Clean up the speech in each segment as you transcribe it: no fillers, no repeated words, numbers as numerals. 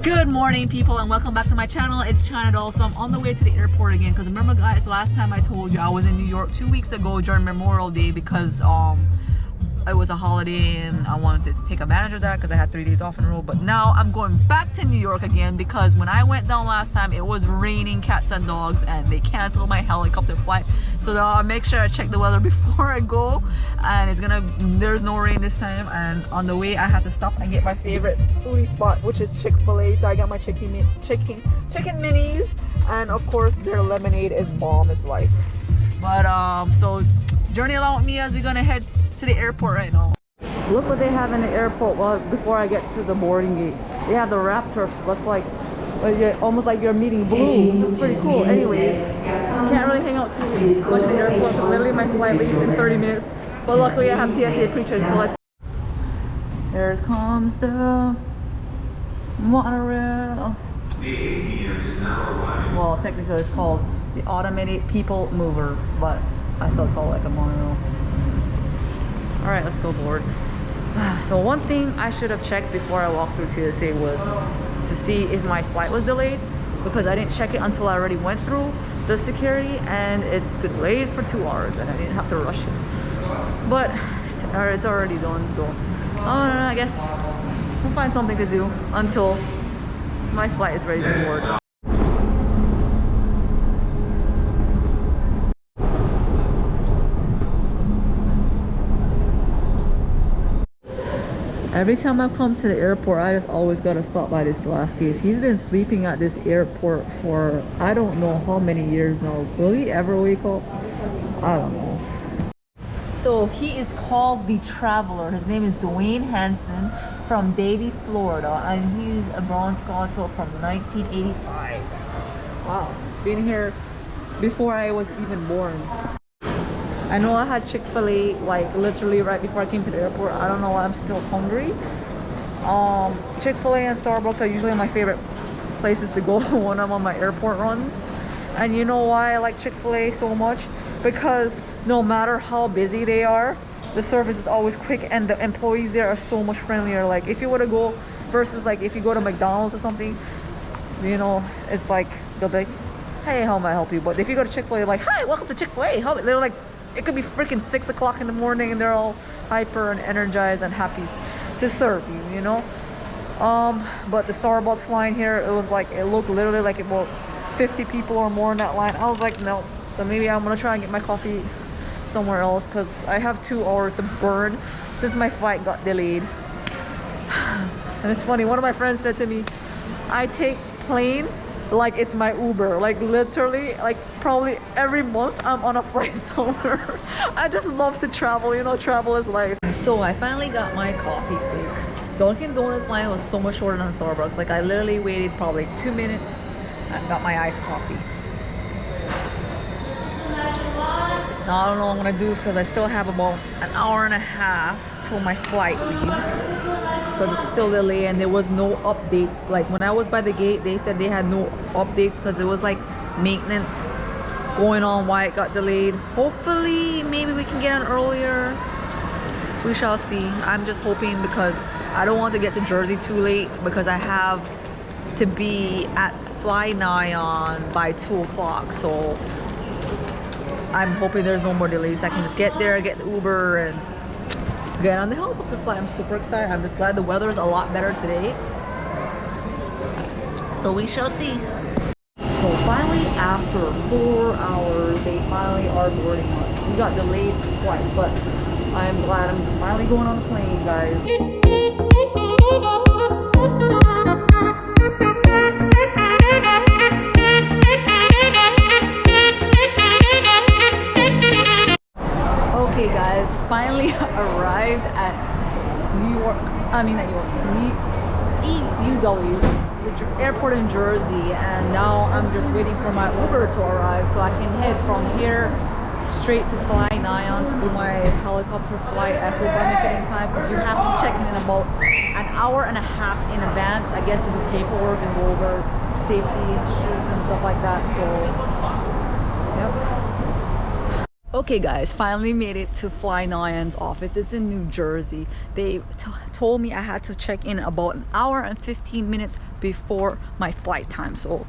Good morning, people, and welcome back to my channel. It's China Doll. So I'm on the way to the airport again because remember, guys, last time I told you I was in New York 2 weeks ago during Memorial Day because it was a holiday and I wanted to take advantage of that because I had 3 days off in a row. But now I'm going back to New York again because when I went down last time it was raining cats and dogs and they canceled my helicopter flight. So I'll make sure I check the weather before I go, and there's no rain this time. And on the way I had to stop and get my favorite foodie spot, which is Chick-fil-A. So I got my chicken minis, and of course their lemonade is bomb. It's life. But so journey along with me as we're gonna head to the airport right now. Look what they have in the airport. Well, before I get to the boarding gate, they have the raptor. That's like almost like you're meeting blue. This is pretty cool. Anyways, can't really hang out too much in the airport because literally my flight leaves in 30 minutes. But luckily I have TSA pre-check, so let's. Here comes the monorail. Well, technically it's called the automated people mover, but I still call it like a monorail. All right, let's go board. So one thing I should have checked before I walked through TSA was to see if my flight was delayed, because I didn't check it until I already went through the security, and it's delayed for 2 hours and I didn't have to rush it. But it's already done, so I guess we'll find something to do until my flight is ready to board. Every time I come to the airport, I just always gotta stop by this glass case. He's been sleeping at this airport for I don't know how many years now. Will he ever wake up? I don't know. So he is called the Traveler. His name is Dwayne Hansen from Davie, Florida, and he's a bronze scholar from 1985. Wow, been here before I was even born. I know I had Chick-fil-A like literally right before I came to the airport. I don't know why I'm still hungry. Chick-fil-A and Starbucks are usually my favorite places to go when I'm on my airport runs. And you know why I like Chick-fil-A so much? Because no matter how busy they are, the service is always quick and the employees there are so much friendlier. Like if you were to go versus like if you go to McDonald's or something, you know, it's like they'll be like, hey, how may I help you? But if you go to Chick-fil-A, like, hi, welcome to Chick-fil-A. They're like, it could be freaking 6 o'clock in the morning and they're all hyper and energized and happy to serve you, you know. But the Starbucks line here, it looked literally like about 50 people or more in that line. I was like, no. So maybe I'm gonna try and get my coffee somewhere else because I have 2 hours to burn since my flight got delayed. And it's funny, one of my friends said to me, I take planes like it's my Uber. Like literally, like probably every month I'm on a flight somewhere. I just love to travel, you know, travel is life. So I finally got my coffee fix. Dunkin' Donuts line was so much shorter than Starbucks. Like I literally waited probably 2 minutes and got my iced coffee. Now I don't know what I'm gonna do because I still have about an hour and a half till my flight leaves, because it's still delayed and there was no updates. Like when I was by the gate, they said they had no updates because it was like maintenance going on why it got delayed. Hopefully maybe we can get on earlier. We shall see. I'm just hoping because I don't want to get to Jersey too late because I have to be at FLY NYON by 2 o'clock. So I'm hoping there's no more delays. I can just get there, get the Uber, and get on the helicopter flight. I'm super excited. I'm just glad the weather is a lot better today. So we shall see. So finally, after 4 hours, they finally are boarding us. We got delayed twice, but I'm glad I'm finally going on the plane, guys. Okay guys, finally arrived at UW, the airport in Jersey, and now I'm just waiting for my Uber to arrive so I can head from here straight to FLY NYON to do my helicopter flight. I hope I make it in time because you have to check in about an hour and a half in advance, I guess, to do paperwork and go over safety issues and stuff like that. So, yep. Okay guys, finally made it to FLY NYON's office. It's in New Jersey. They told me I had to check in about an hour and 15 minutes before my flight time. So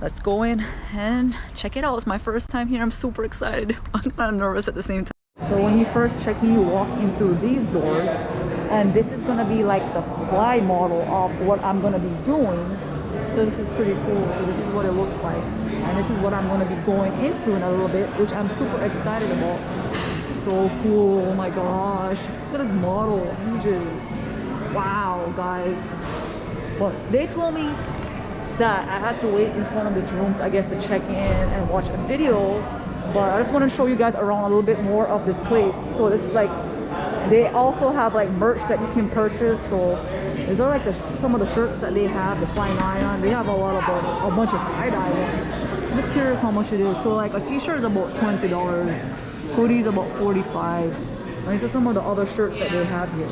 let's go in and check it out. It's my first time here. I'm super excited. I'm kind of nervous at the same time. So when you first check in, you walk in through these doors, and this is gonna be like the fly model of what I'm gonna be doing. So this is pretty cool. So this is what it looks like. And this is what I'm going to be going into in a little bit, which I'm super excited about. So cool. Oh my gosh. Look at this model. Huge. Wow, guys. But they told me that I had to wait in front of this room, I guess, to check in and watch a video. But I just want to show you guys around a little bit more of this place. So this is like, they also have like merch that you can purchase. So these are like some of the shirts that they have, the FLY NYON. They have a lot of a bunch of tie-dye ones. I'm just curious how much it is. So like a t-shirt is about $20, hoodies about $45. And these are some of the other shirts that they have here.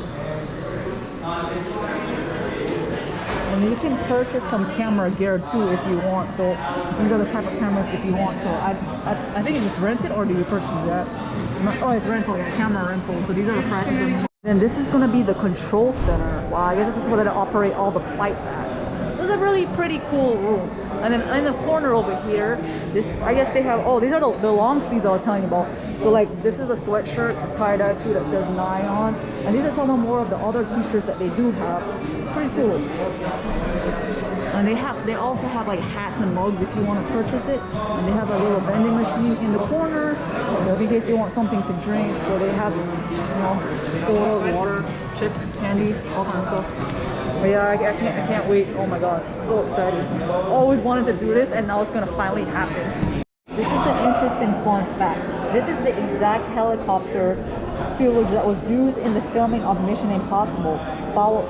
And you can purchase some camera gear too if you want. So these are the type of cameras if you want. So I think you just rent it, or do you purchase that? Oh, it's rental, yeah, camera rental. So these are the prices. And this is going to be the control center. Wow, I guess this is where they operate all the flights at. This is a really pretty cool room. And then in the corner over here, this, I guess they have, oh, these are the long sleeves I was telling you about. So like, this is a sweatshirt, it's tie-dye too, that says NYON. And these are some more of the other t-shirts that they do have. Pretty cool. And they also have like hats and mugs if you want to purchase it. And they have a little vending machine in the corner, so in case you want something to drink. So they have, you know, soda, water, chips, candy, all kind of stuff. But yeah, I can't wait. Oh my gosh, so excited. Always wanted to do this, and now it's gonna finally happen. This is an interesting fun fact. This is the exact helicopter fuselage that was used in the filming of Mission Impossible,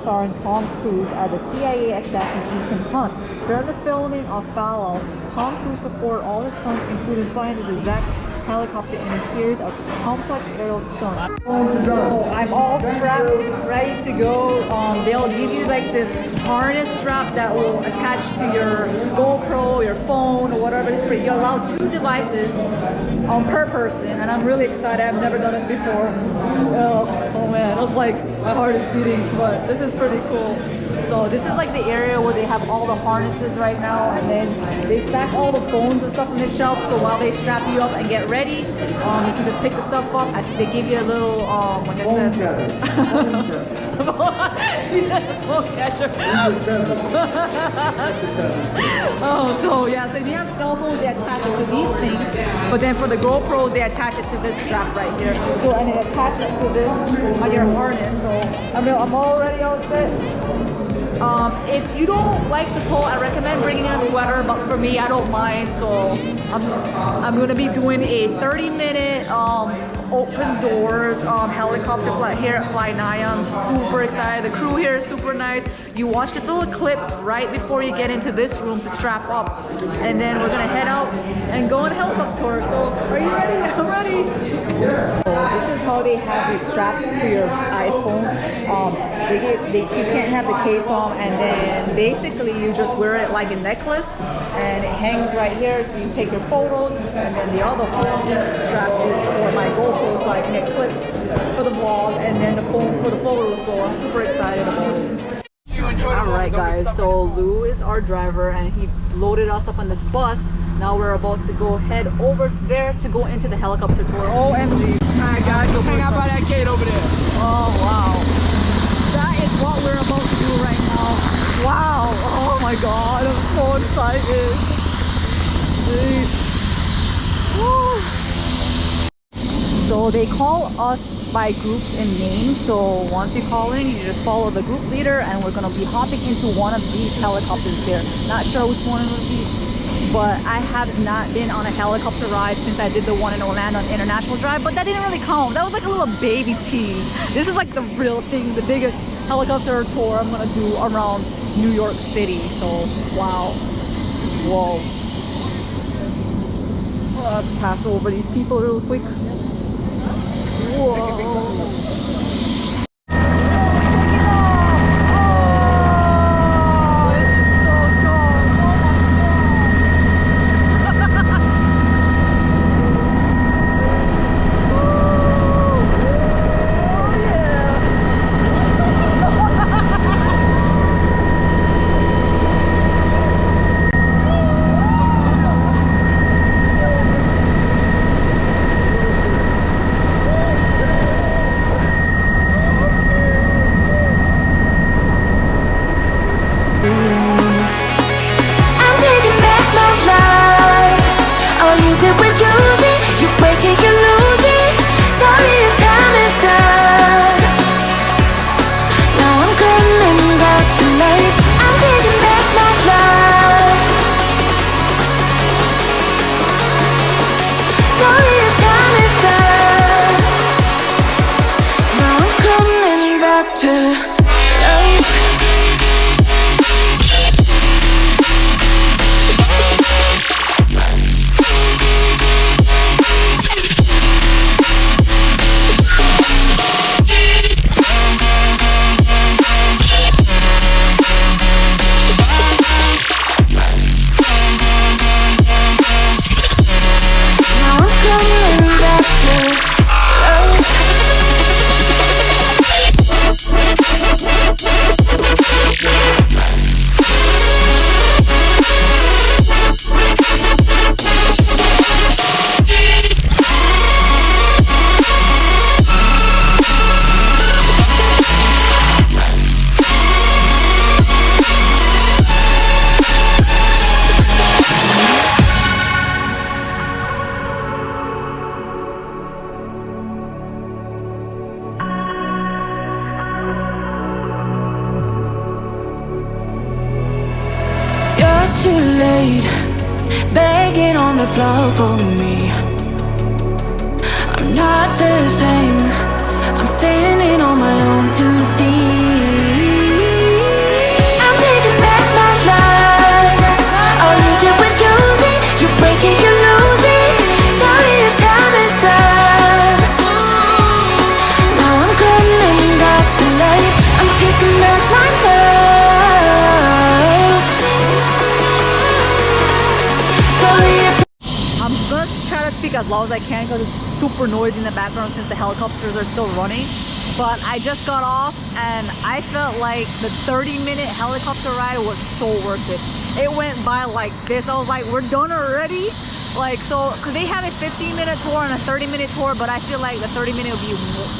starring Tom Cruise as a CIA assassin Ethan Hunt. During the filming of Fallout, Tom Cruise performed all his stunts, including flying his exact helicopter in a series of complex aerial stunts. So I'm all strapped, ready to go. They'll give you like this harness strap that will attach to your GoPro, your phone, or whatever it is. But you're allowed 2 devices per person, and I'm really excited. I've never done this before. Oh man, it was like my heart is beating, but this is pretty cool. So this is like the area where they have all the harnesses right now, and then they stack all the phones and stuff on this shelf. So while they strap you up and get ready, you can just pick the stuff up. I think they give you a little, like I said, he said phone catcher. Oh, so yeah, so if you have cell phones, they attach it to these things, but then for the GoPros, they attach it to this strap right here. So, and it attaches to this on your harness. So I'm already all set. If you don't like the cold, I recommend bringing in a sweater, but for me, I don't mind. So I'm gonna be doing a 30-minute open doors helicopter flight here at FLY NYON. I'm super excited. The crew here is super nice. You watch this little clip right before you get into this room to strap up, and then we're gonna head out and go on a helicopter tour. So are you ready? I'm ready. So this is how they have it strapped to your iPhone. You can't have the case on, and then basically you just wear it like a necklace, and it hangs right here, so you take your photos. And then the other phone strap is for my GoPro, so I can get clips for the vlog, and then the phone for the photos. So I'm super excited about this. Alright guys, so Lou is our driver, and he loaded us up on this bus. Now we're about to go head over there to go into the helicopter tour. OMG. Alright guys, let's hang out by that gate over there. Oh wow. That is what we're about to do right now. Wow. Oh my god, I'm so excited. Jeez. Woo. So they call us by groups and names. So once you call in, you just follow the group leader, and we're going to be hopping into one of these helicopters here. Not sure which one it will be, but I have not been on a helicopter ride since I did the one in Orlando on International Drive, but that didn't really count. That was like a little baby tease. This is like the real thing, the biggest helicopter tour I'm gonna do around New York City. So wow. Whoa. Let's pass over these people real quick. Whoa. too late, begging on the floor for me. I'm not the same, I'm standing on my own 2 feet. I'm taking back my life. All you did was use it, you break it, you lose it. Sorry, your time is up. Now I'm coming back to life. I'm taking back my love. Sorry, I'm gonna try to speak as loud as I can because it's super noisy in the background since the helicopters are still running. But I just got off and I felt like the 30-minute helicopter ride was so worth it. It went by like this. I was like, we're done already? Like, so, because they have a 15-minute tour and a 30-minute tour, but I feel like the 30-minute will be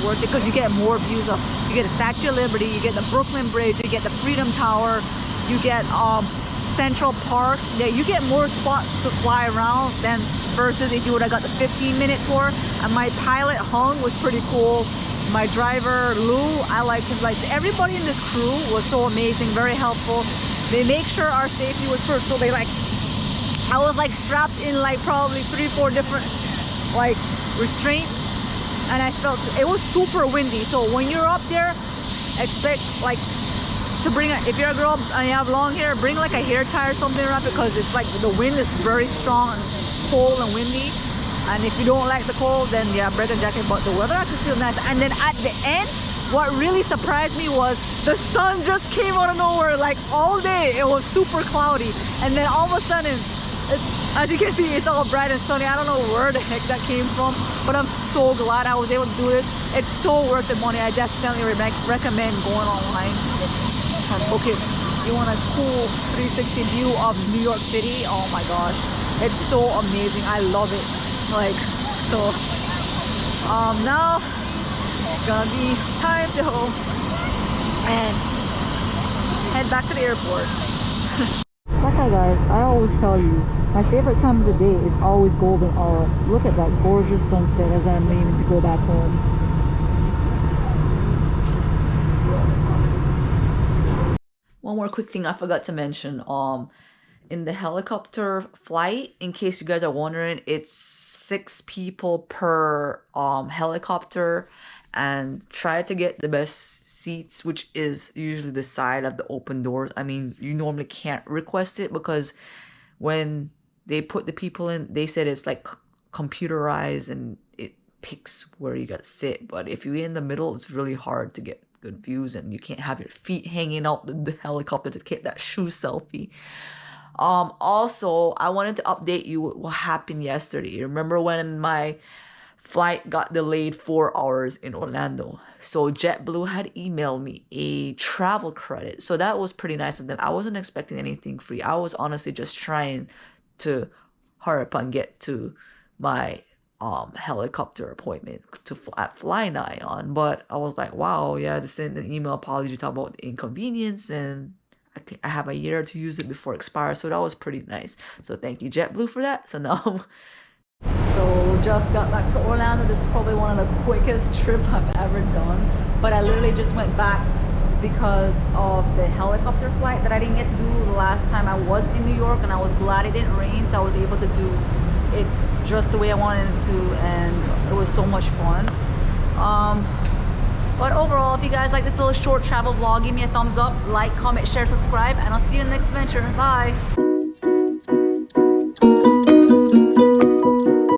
worth it because you get more views of, you get the Statue of Liberty, you get the Brooklyn Bridge, you get the Freedom Tower, you get Central Park. Yeah, you get more spots to fly around than versus if you would have got the 15-minute tour. And my pilot Hung was pretty cool. My driver Lou, I like him. Like, everybody in this crew was so amazing, very helpful. They make sure our safety was first, so they like, I was like strapped in like probably 3-4 different like restraints, and I felt it was super windy. So when you're up there, expect like to bring if you're a girl and you have long hair, bring like a hair tie or something around, because it's like the wind is very strong and cold and windy. And if you don't like the cold, then yeah, bring a jacket. But the weather actually feels nice. And then at the end, what really surprised me was the sun just came out of nowhere. Like all day it was super cloudy, and then all of a sudden, as you can see, it's all bright and sunny. I don't know where the heck that came from, but I'm so glad I was able to do this. It's so worth the money. I definitely recommend going online. Okay, you want a cool 360 view of New York City? Oh my gosh, it's so amazing. I love it. Like, so now it's gonna be time to go and head back to the airport. Like guys, I always tell you, my favorite time of the day is always golden hour. Look at that gorgeous sunset as I'm aiming to go back home. One more quick thing I forgot to mention. In the helicopter flight, in case you guys are wondering, it's 6 people per helicopter, and try to get the best seats, which is usually the side of the open doors. I mean, you normally can't request it because when they put the people in, they said it's like computerized and it picks where you gotta sit. But if you're in the middle, it's really hard to get good views, and you can't have your feet hanging out the helicopter to get that shoe selfie. Also, I wanted to update you what happened yesterday. Remember when my flight got delayed 4 hours in Orlando? So JetBlue had emailed me a travel credit. So that was pretty nice of them. I wasn't expecting anything free. I was honestly just trying to hurry up and get to my helicopter appointment at FLY NYON. But I was like, wow, yeah, they sent an email apology talk about the inconvenience, and I have a year to use it before it expires. So that was pretty nice. So thank you JetBlue for that. So now so just got back to Orlando. This is probably one of the quickest trips I've ever done, but I literally just went back because of the helicopter flight that I didn't get to do the last time I was in New York, and I was glad it didn't rain, so I was able to do it just the way I wanted it to, and it was so much fun. But overall, if you guys like this little short travel vlog, give me a thumbs up, like, comment, share, subscribe, and I'll see you in the next adventure. Bye.